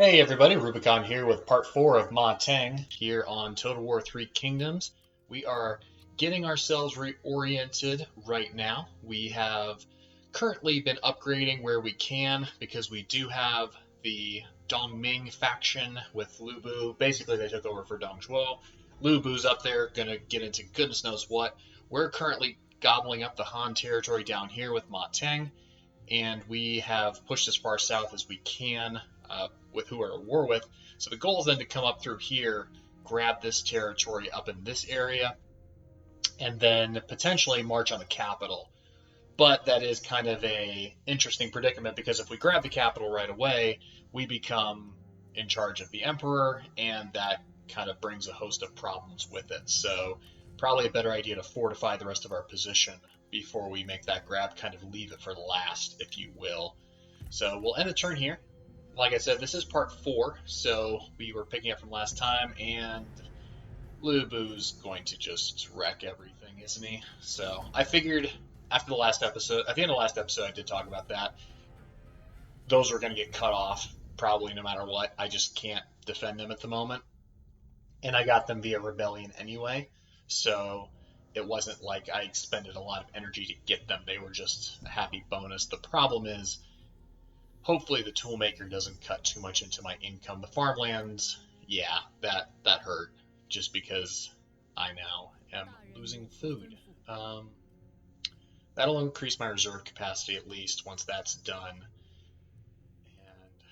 Hey everybody, Rubicon here with part 4 of Ma Teng here on Total War 3 Kingdoms. We are getting ourselves reoriented right now. We have currently been upgrading where we can because we do have the Dongming faction with Lu Bu. Basically, they took over for Dong Zhuo. Lu Bu's up there, gonna get into goodness knows what. We're currently gobbling up the Han territory down here with Ma Teng, and we have pushed as far south as we can with who we're at war with. So the goal is then to come up through here, grab this territory up in this area, and then potentially march on the capital. But that is kind of a interesting predicament because if we grab the capital right away, we become in charge of the emperor, and that kind of brings a host of problems with it. So probably a better idea to fortify the rest of our position before we make that grab, kind of leave it for last, if you will. So we'll end the turn here. Like I said, this is part 4, so we were picking up from last time, and Lu Bu's going to just wreck everything, isn't he? So I figured after the last episode, at the end of the last episode, I did talk about that. Those are going to get cut off probably no matter what. I just can't defend them at the moment. And I got them via rebellion anyway, so it wasn't like I expended a lot of energy to get them. They were just a happy bonus. The problem is, hopefully the toolmaker doesn't cut too much into my income. The farmlands, yeah, that hurt, just because I now am losing food. That'll increase my reserve capacity at least once that's done. And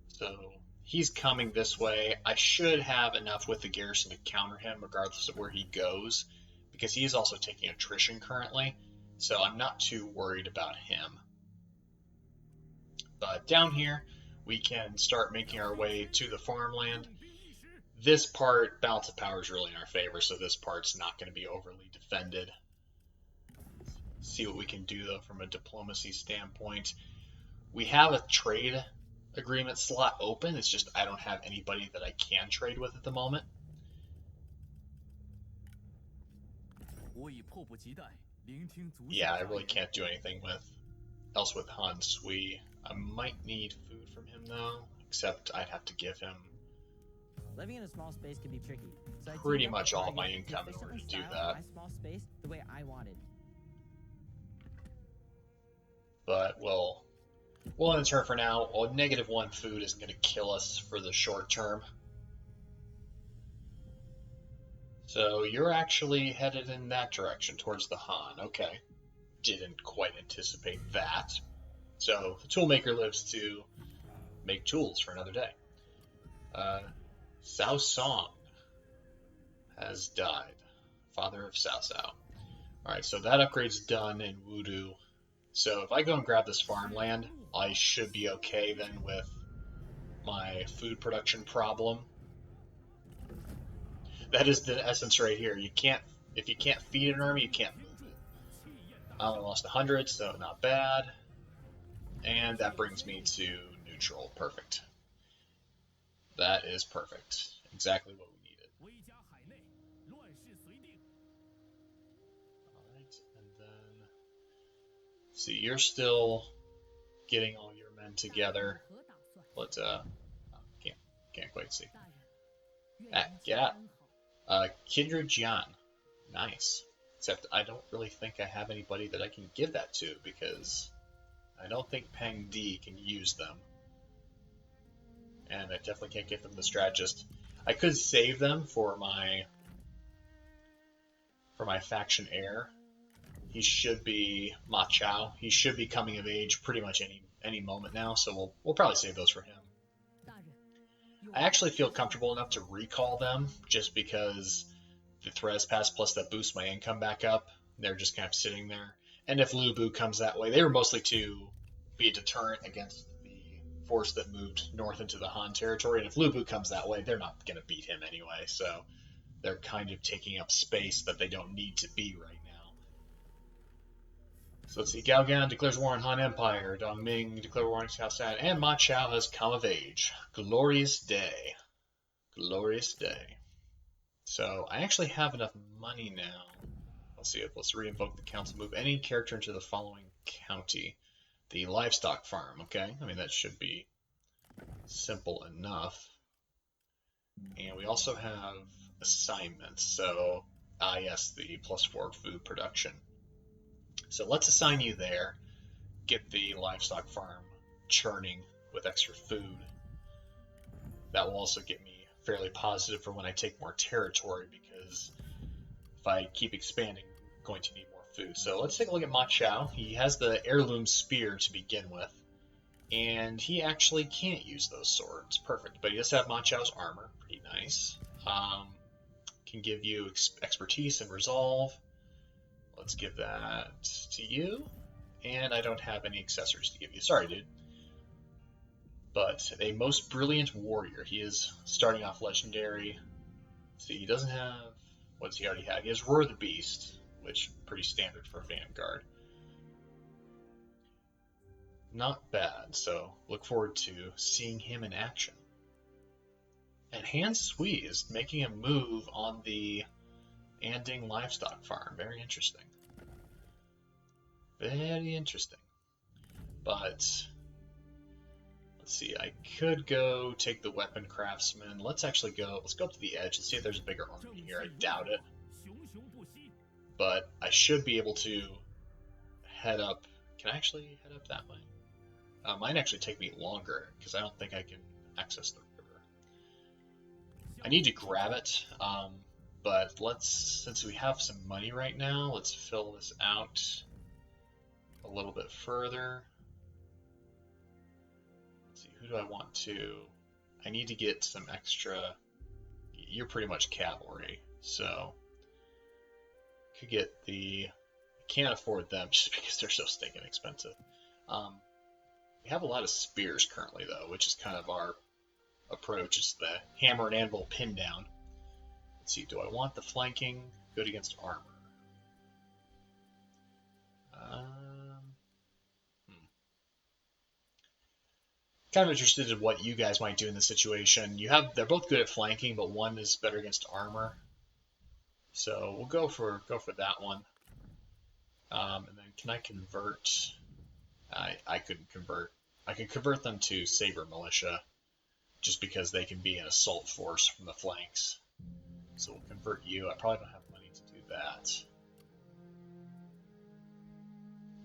so he's coming this way. I should have enough with the garrison to counter him regardless of where he goes, because he is also taking attrition currently, so I'm not too worried about him. But down here, we can start making our way to the farmland. This part, balance of power is really in our favor, so this part's not going to be overly defended. See what we can do, though, from a diplomacy standpoint. We have a trade agreement slot open. It's just I don't have anybody that I can trade with at the moment. Yeah, I really can't do anything else with Han Sui. I might need food from him, though, except I'd have to give him Living in a small space can be tricky. So pretty much all of my income in order to do that. My small space the way I wanted. But we'll end the turn for now. Well, -1 food isn't going to kill us for the short term. So you're actually headed in that direction towards the Han. Okay. Didn't quite anticipate that. So the toolmaker lives to make tools for another day. Cao Song has died. Father of Cao Cao. Alright, so that upgrade's done in Wudu. So if I go and grab this farmland, I should be okay then with my food production problem. That is the essence right here. If you can't feed an army, you can't move it. I only lost 100, so not bad. And that brings me to neutral. Perfect. That is perfect. Exactly what we needed. Alright, and then see, you're still getting all your men together. But can't quite see. Get out. Kindred Jian. Nice. Except I don't really think I have anybody that I can give that to, because I don't think Peng Di can use them. And I definitely can't give them the strategist. I could save them for my faction heir. He should be Ma Chao. He should be coming of age pretty much any moment now, so we'll probably save those for him. I actually feel comfortable enough to recall them, just because the Therese Pass plus that boosts my income back up. They're just kind of sitting there. And if Lu Bu comes that way, they were mostly to be a deterrent against the force that moved north into the Han territory. And if Lu Bu comes that way, they're not going to beat him anyway. So they're kind of taking up space that they don't need to be right now. So let's see. Gao Gan declares war on Han Empire. Dong Ming declares war on Cao Cao. And Ma Chao has come of age. Glorious day. Glorious day. So I actually have enough money now. Let's re-invoke the council. Move any character into the following county. The livestock farm, okay? I mean, that should be simple enough. And we also have assignments. So, yes, the +4 food production. So let's assign you there. Get the livestock farm churning with extra food. That will also get me fairly positive for when I take more territory, because if I keep expanding, I'm going to need more food. So let's take a look at Ma Chao. He has the heirloom spear to begin with, and he actually can't use those swords. Perfect. But he does have Ma Chao's armor. Pretty nice. Can give you expertise and resolve. Let's give that to you. And I don't have any accessories to give you. Sorry, dude. But a most brilliant warrior. He is starting off legendary. See, he doesn't have... What does he already have? He has Roar the Beast, which is pretty standard for Vanguard. Not bad, so look forward to seeing him in action. And Han Sui is making a move on the Anding livestock farm. Very interesting. Very interesting. But let's see, I could go take the weapon craftsman. Let's go up to the edge and see if there's a bigger army here. I doubt it. But I should be able to head up. Can I actually head up that way? Might actually take me longer, because I don't think I can access the river. I need to grab it, but since we have some money right now, let's fill this out a little bit further. Let's see, who do I want to... I need to get some extra... You're pretty much cavalry, so... Could get the... I can't afford them just because they're so stinking expensive. We have a lot of spears currently, though, which is kind of our approach. It's the hammer and anvil pin down. Let's see, do I want the flanking? Good against armor. Kind of interested in what you guys might do in this situation. They're both good at flanking, but one is better against armor. So we'll go for that one. And then can I convert? I couldn't convert. I can convert them to Saber Militia, just because they can be an assault force from the flanks. So we'll convert you. I probably don't have money to do that.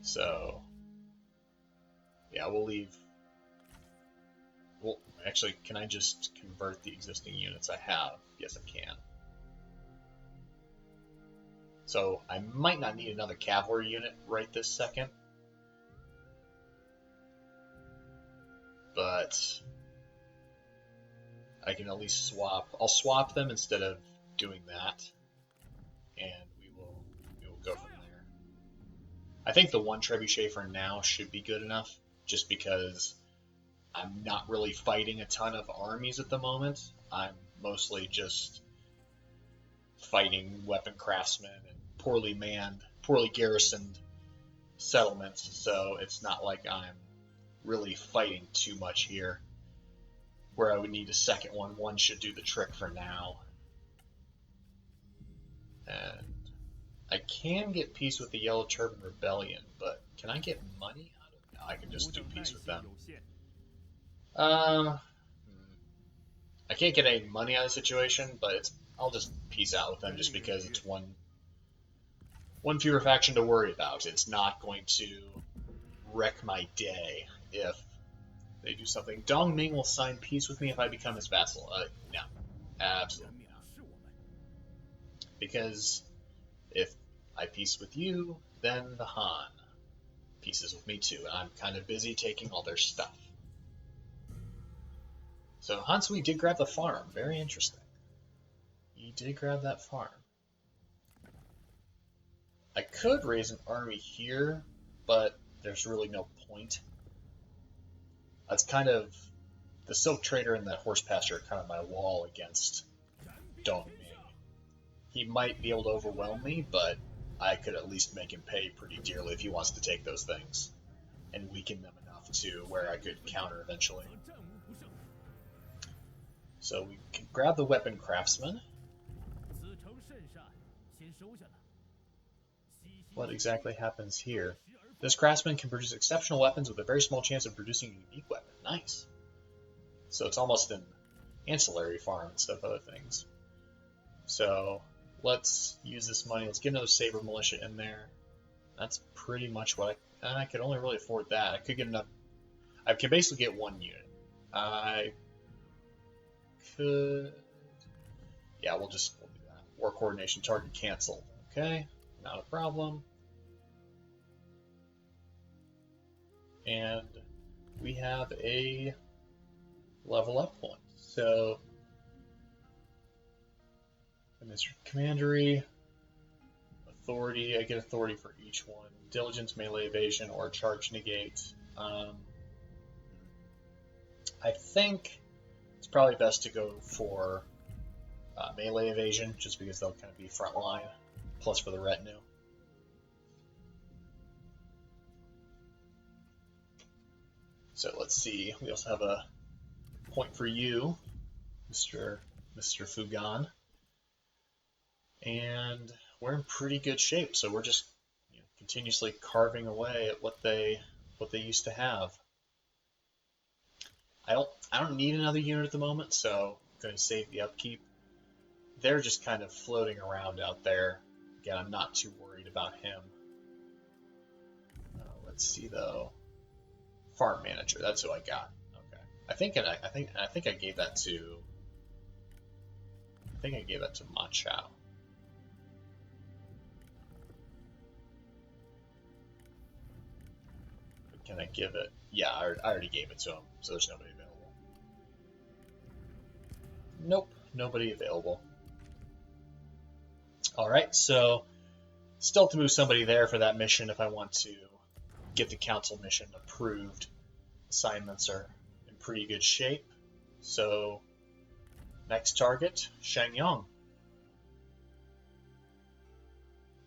So, yeah, we'll leave. Well, actually, can I just convert the existing units I have? Yes, I can. So I might not need another cavalry unit right this second. But I can at least swap. I'll swap them instead of doing that, and we will go from there. I think the one trebuchet for now should be good enough, just because I'm not really fighting a ton of armies at the moment. I'm mostly just fighting weapon craftsmen and poorly manned, poorly garrisoned settlements, so it's not like I'm really fighting too much here, where I would need a second one. One should do the trick for now. And I can get peace with the Yellow Turban Rebellion, but can I get money out of it? No, I can just do peace with them. I can't get any money out of the situation, but I'll just peace out with them just because it's one fewer faction to worry about. It's not going to wreck my day if they do something. Dong Ming will sign peace with me if I become his vassal. No, absolutely not. Because if I peace with you, then the Han peaces with me too, and I'm kind of busy taking all their stuff. So Han Sui did grab the farm. Very interesting. He did grab that farm. I could raise an army here, but there's really no point. That's kind of... The Silk Trader and that Horse Pasture are kind of my wall against Dong Ming. He might be able to overwhelm me, but I could at least make him pay pretty dearly if he wants to take those things and weaken them enough to where I could counter eventually. So we can grab the Weapon Craftsman. What exactly happens here? This craftsman can produce exceptional weapons with a very small chance of producing a unique weapon. Nice. So it's almost an ancillary farm instead of other things. So let's use this money. Let's get another Saber Militia in there. That's pretty much what I could only really afford that. I could get enough. I can basically get one unit. I could. Yeah, we'll do that. War coordination target canceled. Okay, not a problem. And we have a level up point. So, Mr. Commandery, authority. I get authority for each one. Diligence, melee evasion, or charge negate. I think it's probably best to go for melee evasion, just because they'll kind of be front line, plus for the retinue. So let's see. We also have a point for you, Mr. Fugan, and we're in pretty good shape. So we're just continuously carving away at what they used to have. I don't need another unit at the moment, so I'm going to save the upkeep. They're just kind of floating around out there. Again, I'm not too worried about him. Let's see though. Farm manager, that's who I got. Okay. I think I gave that to Machao. Can I give it? Yeah, I already gave it to him, so there's nobody available. Nope, nobody available. Alright, so still have to move somebody there for that mission if I want to get the council mission approved. Assignments are in pretty good shape. So, next target, Shangyong.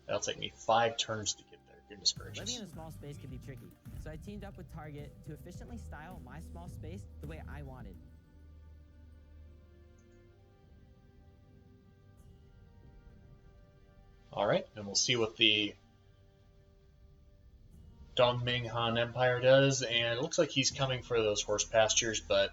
That'll take me 5 turns to get there. Goodness gracious. Living in a small space can be tricky, so I teamed up with Target to efficiently style my small space the way I wanted. Alright, and we'll see what the Dongming Han Empire does, and it looks like he's coming for those horse pastures, but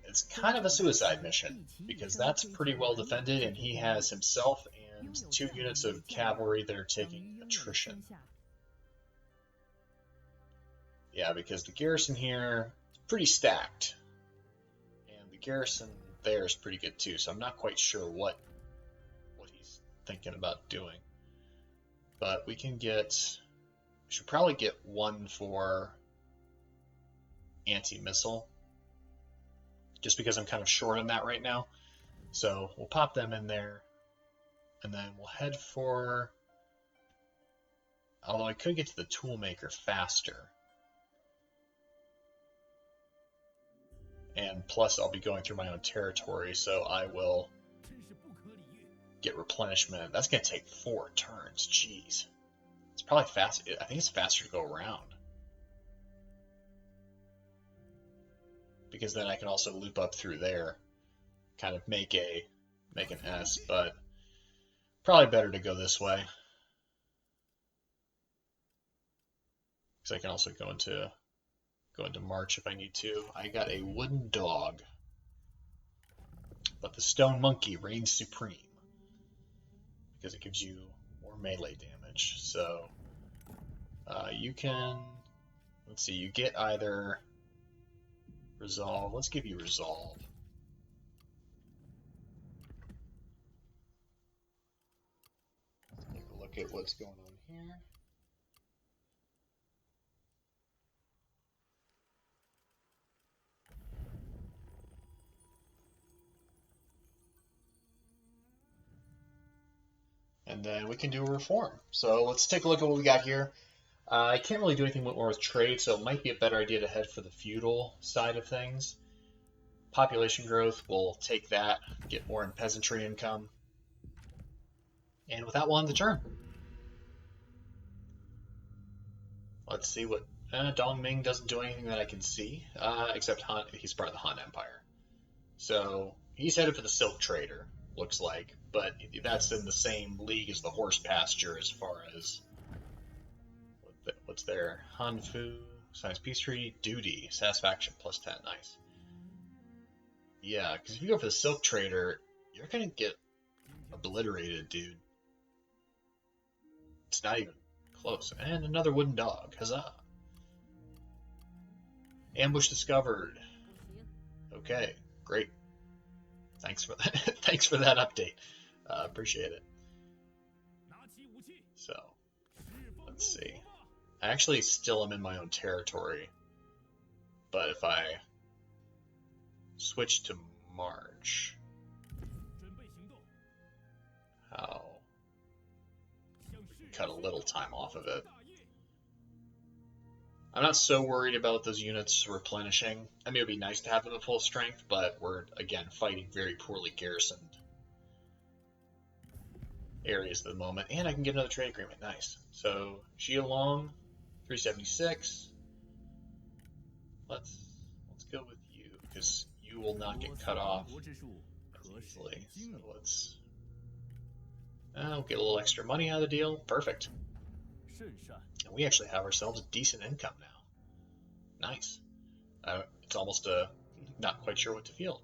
it's kind of a suicide mission, because that's pretty well defended, and he has himself and 2 units of cavalry that are taking attrition. Yeah, because the garrison here is pretty stacked, and the garrison there is pretty good too, so I'm not quite sure what he's thinking about doing. But we should probably get 1 for anti-missile, just because I'm kind of short on that right now. So we'll pop them in there, and then we'll head for, although I could get to the toolmaker faster. And plus I'll be going through my own territory, so I will get replenishment. That's going to take 4 turns, jeez. It's probably fast. I think it's faster to go around, because then I can also loop up through there, kind of make an S. But probably better to go this way, because I can also go into March if I need to. I got a wooden dog, but the stone monkey reigns supreme, because it gives you more melee damage. So you can, let's see, you get either resolve. Let's give you resolve. Let's take a look at what's going on here. And then we can do a reform. So let's take a look at what we got here. I can't really do anything more with trade, so it might be a better idea to head for the feudal side of things. Population growth, we'll take that, get more in peasantry income. And with that, we'll end the turn. Let's see what... Dongming doesn't do anything that I can see, except Han, he's part of the Han Empire. So he's headed for the Silk Trader, looks like. But that's in the same league as the horse pasture as far as... What's there? Hanfu, science peace treaty, duty, satisfaction, +10, nice. Yeah, because if you go for the Silk Trader, you're gonna get obliterated, dude. It's not even close. And another wooden dog. Huzzah. Ambush discovered. Okay, great. Thanks for that. Thanks for that update. Appreciate it. So, let's see. I actually still am in my own territory, but if I switch to March, how cut a little time off of it. I'm not so worried about those units replenishing. I mean, it would be nice to have them at full strength, but we're, again, fighting very poorly garrisoned areas at the moment. And I can get another trade agreement. Nice. So, Xialong, 376. Let's go with you, because you will not get cut off easily. So let's get a little extra money out of the deal. Perfect. And we actually have ourselves a decent income now. Nice. It's almost not quite sure what to feel.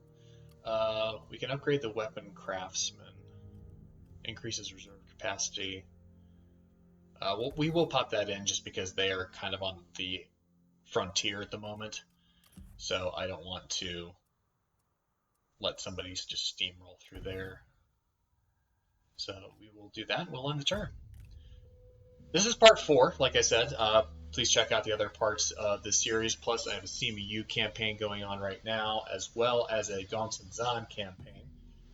We can upgrade the weapon craftsman. Increases reserve capacity. We will pop that in just because they are kind of on the frontier at the moment. So I don't want to let somebody just steamroll through there. So we will do that and we'll end the turn. This is part 4, like I said. Please check out the other parts of this series. Plus, I have a CMU campaign going on right now, as well as a Gongsun Zan campaign.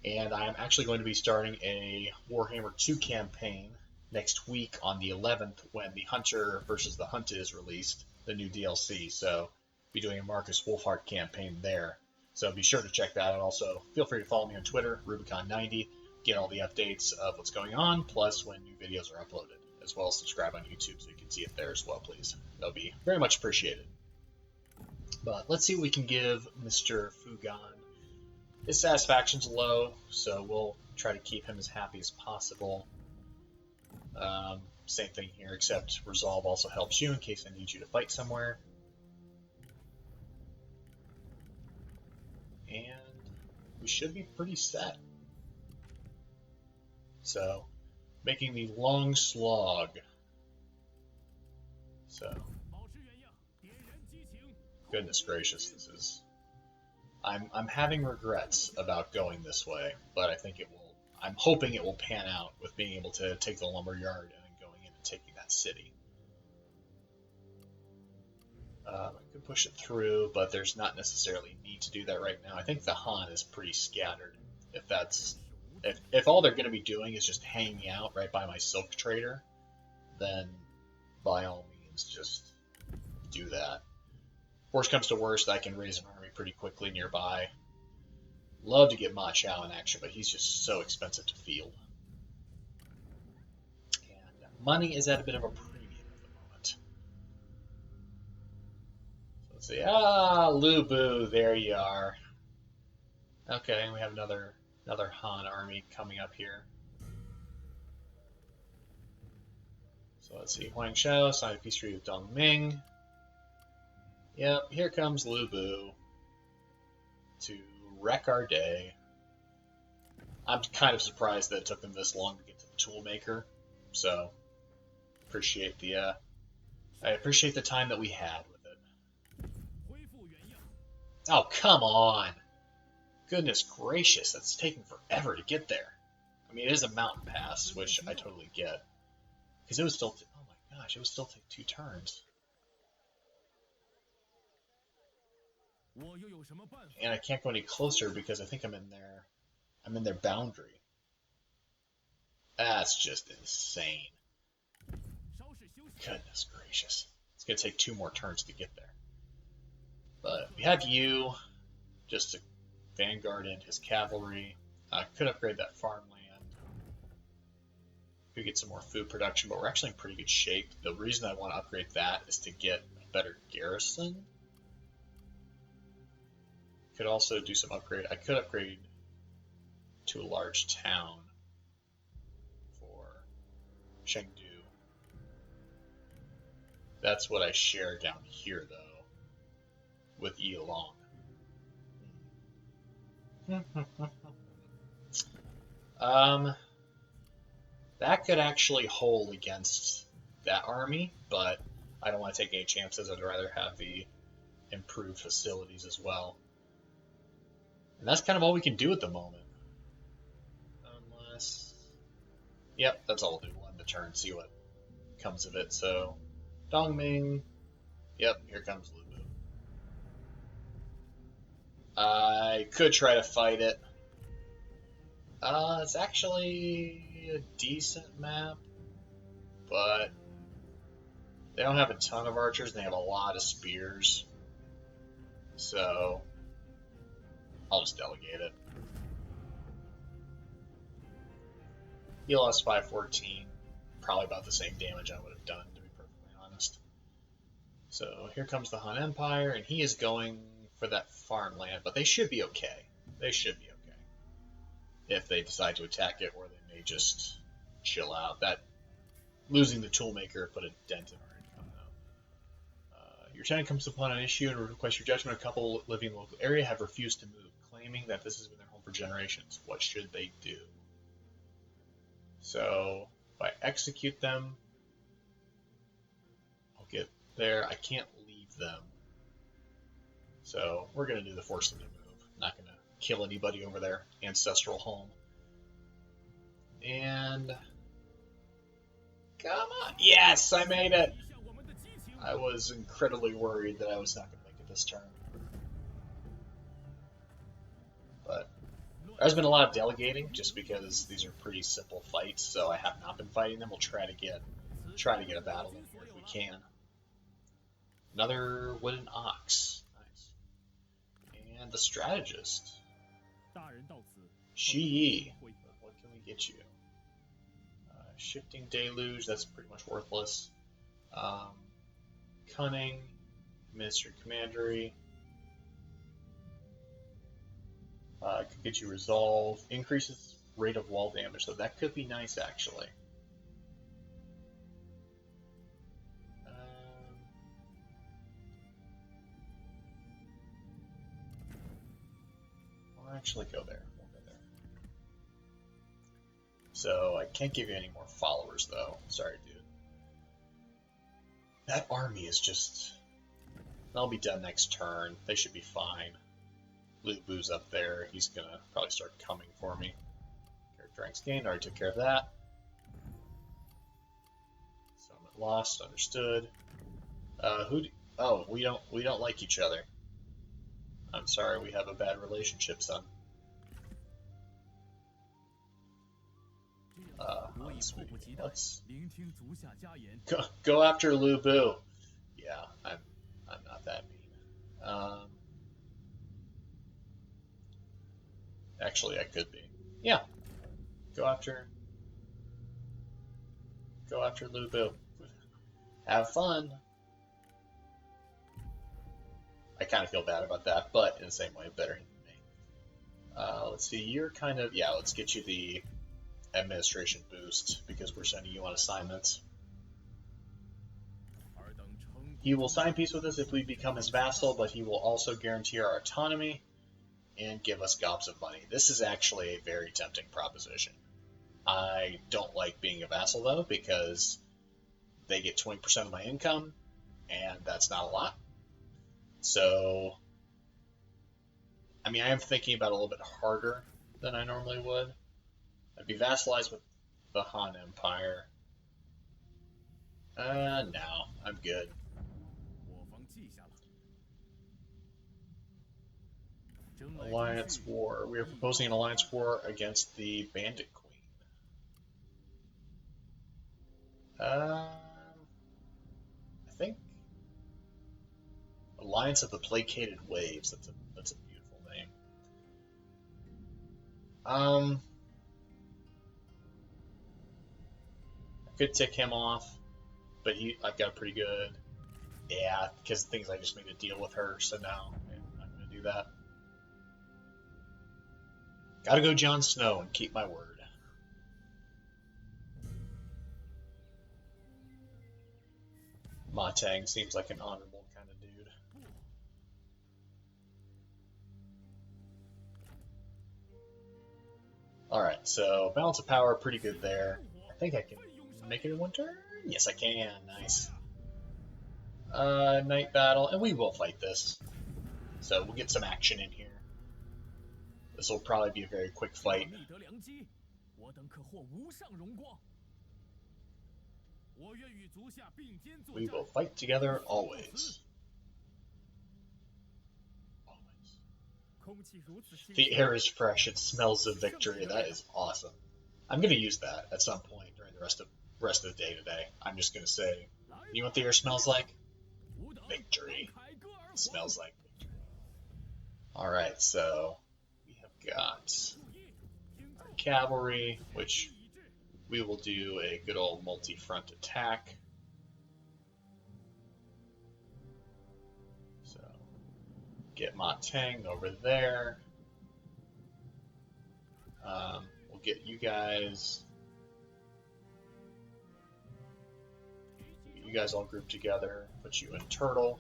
And I am actually going to be starting a Warhammer 2 campaign next week on the 11th when the Hunter versus the Hunted is released, the new DLC. So I'll be doing a Marcus Wolfhard campaign there. So be sure to check that out. Also, feel free to follow me on Twitter, Rubicon90, get all the updates of what's going on, plus when new videos are uploaded, as well as subscribe on YouTube so you can see it there as well, please. That'll be very much appreciated. But let's see what we can give Mr. Fugan. His satisfaction's low, so we'll try to keep him as happy as possible. Same thing here, except resolve also helps you in case I need you to fight somewhere. And we should be pretty set. So, making the long slog. So, goodness gracious, this is... I'm having regrets about going this way, but I think it will. I'm hoping it will pan out with being able to take the lumberyard and then going in and taking that city. I could push it through, but there's not necessarily need to do that right now. I think the Han is pretty scattered. If all they're going to be doing is just hanging out right by my Silk Trader, then by all means just do that. Worst comes to worst, I can raise an army pretty quickly nearby. Love to get Ma Chao in action, but he's just so expensive to field. And money is at a bit of a premium at the moment. So let's see. Lubu, there you are. Okay, we have another Han army coming up here. So let's see. Huang Shao signed a peace treaty with Dong Ming. Yep, here comes Lubu to wreck our day. I'm kind of surprised that it took them this long to get to the Toolmaker, so appreciate the I appreciate the time that we had with it. Oh, come on! Goodness gracious, that's taking forever to get there. I mean, it is a mountain pass, which I totally get, because it was still oh my gosh, it would still take 2 turns. And I can't go any closer because I think I'm in their boundary. That's just insane. Goodness gracious. It's going to take 2 more turns to get there. But we have you just to vanguard into his cavalry. I could upgrade that farmland. Could get some more food production, but we're actually in pretty good shape. The reason I want to upgrade that is to get a better garrison. Could also do some upgrade. I could upgrade to a large town for Chengdu. That's what I share down here, though, with Yilong. Um, that could actually hold against that army, but I don't want to take any chances. I'd rather have the improved facilities as well. And that's kind of all we can do at the moment. Unless. Yep, that's all we'll do. We'll end the turn, see what comes of it. So, Dongming. Yep, here comes Lubu. I could try to fight it. It's actually a decent map, but they don't have a ton of archers and they have a lot of spears. So, I'll just delegate it. He lost 514. Probably about the same damage I would have done, to be perfectly honest. So here comes the Han Empire, and he is going for that farmland, but they should be okay. They should be okay. If they decide to attack it, or they may just chill out. That losing the toolmaker put a dent in our income, though. Your tenant comes upon an issue and requests your judgment. A couple living in the local area have refused to move, claiming that this has been their home for generations. What should they do? So if I execute them, I'll get there. I can't leave them. So we're going to do the force them to move. Not going to kill anybody over their ancestral home. And come on. Yes, I made it. I was incredibly worried that I was not going to make it this turn. But there's been a lot of delegating just because these are pretty simple fights, so I have not been fighting them. We'll try to get a battle in here if we can. Another wooden ox. Nice. And the strategist. Shi Yi. What can we get you? Shifting deluge, that's pretty much worthless. Cunning, administered commandery. Could get you resolve. Increases rate of wall damage, so that could be nice actually. We'll actually go there. We'll go there. So I can't give you any more followers though. Sorry, dude. That army is just... They'll be done next turn. They should be fine. Lubu's up there. He's gonna probably start coming for me. Character ranks gained. Already took care of that. Settlement lost. Understood. Oh, we don't like each other. I'm sorry. We have a bad relationship, son. Let's go after Lubu. Yeah, I'm not that mean. Actually, I could be. Yeah, go after Lubu. Have fun. I kind of feel bad about that, but in the same way, better than me. Let's see. You're kind of let's get you the administration boost because we're sending you on assignments. He will sign peace with us if we become his vassal, but he will also guarantee our autonomy and give us gobs of money. This is actually a very tempting proposition. I don't like being a vassal though because they get 20% of my income, and that's not a lot. So, I mean, I am thinking about it a little bit harder than I normally would. I'd be vassalized with the Han Empire. No, I'm good. Alliance war. We are proposing an alliance war against the Bandit Queen. I think Alliance of the Placated Waves. That's a beautiful name. I could tick him off, but I've got a pretty good. Yeah, because the things I just made a deal with her, so now I'm going to do that. Gotta go Jon Snow and keep my word. Ma Teng seems like an honorable kind of dude. Alright, so balance of power, pretty good there. I think I can make it in one turn? Yes, I can. Nice. Night battle, and we will fight this. So we'll get some action in here. This will probably be a very quick fight. We will fight together always. The air is fresh. It smells of victory. That is awesome. I'm going to use that at some point during the rest of the day today. I'm just going to say, you know what the air smells like? Victory. It smells like victory. Alright, so we have got our cavalry, which we will do a good old multi-front attack. So, get Ma Teng over there. We'll get you guys all grouped together, put you in Turtle.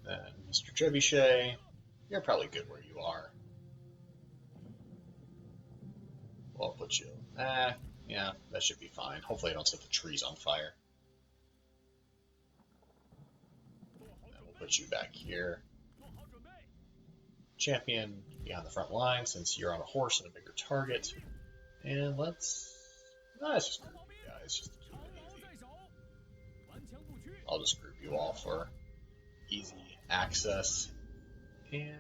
Then Mr. Trebuchet, you're probably good where you are. Well, I'll put you. Yeah, that should be fine. Hopefully I don't set the trees on fire. Then we'll put you back here. Champion, be on the front line since you're on a horse and a bigger target. And let's just group you guys just to keep it easy. I'll just group you all for easy access. And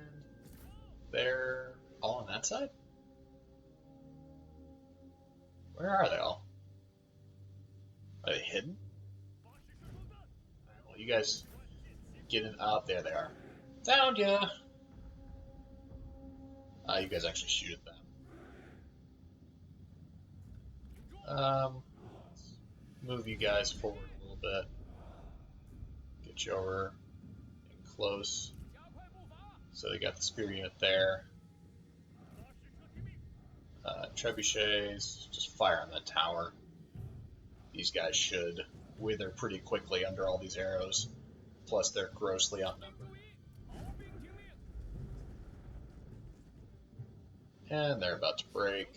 they're all on that side? Where are they all? Are they hidden? Alright, well, you guys get in. Oh, there they are. Found ya! You guys actually shoot at them. Move you guys forward a little bit. Get you over and close. So they got the spear unit there. Trebuchets, just fire on the tower. These guys should wither pretty quickly under all these arrows. Plus they're grossly outnumbered. And they're about to break.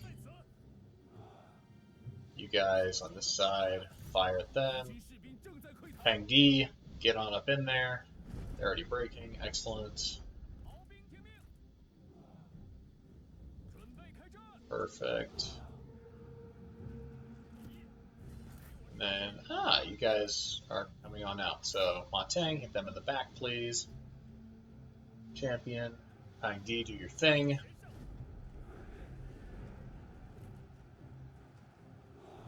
You guys on this side, fire at them. Peng Di, get on up in there. They're already breaking. Excellent. Perfect. And then, you guys are coming on out. So, Ma Teng, hit them in the back, please. Champion, Peng Di, do your thing.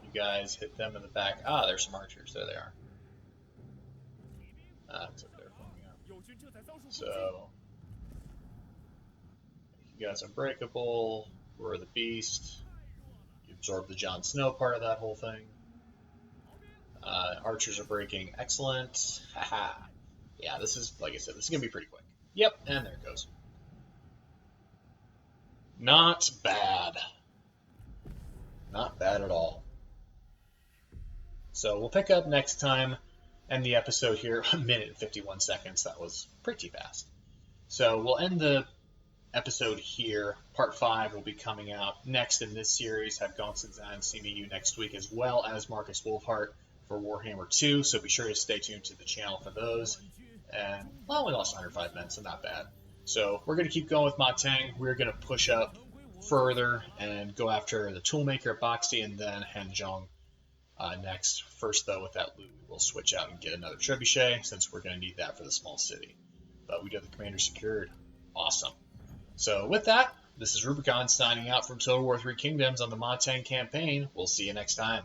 You guys hit them in the back. There's some archers. There they are. Looks like they're forming up. So, you guys unbreakable. We're the beast. You absorb the Jon Snow part of that whole thing. Archers are breaking. Excellent. Haha. Yeah, this is, like I said, this is going to be pretty quick. Yep, and there it goes. Not bad. Not bad at all. So we'll pick up next time, end the episode here, 1 minute and 51 seconds. That was pretty fast. So we'll end the episode here. Part 5 will be coming out next in this series. Have Gonson Zan CMU next week, as well as Marcus Wolfhart for Warhammer 2. So be sure to stay tuned to the channel for those. And, well, we lost 105 men, so not bad. So we're going to keep going with Ma Teng. We're going to push up further and go after the Toolmaker at Boxy and then Hanzhong next. First, though, with that loot, we'll switch out and get another Trebuchet, since we're going to need that for the small city. But we do have the commander secured. Awesome. So with that, this is Rubicon signing out from Total War 3 Kingdoms on the Ma Teng campaign. We'll see you next time.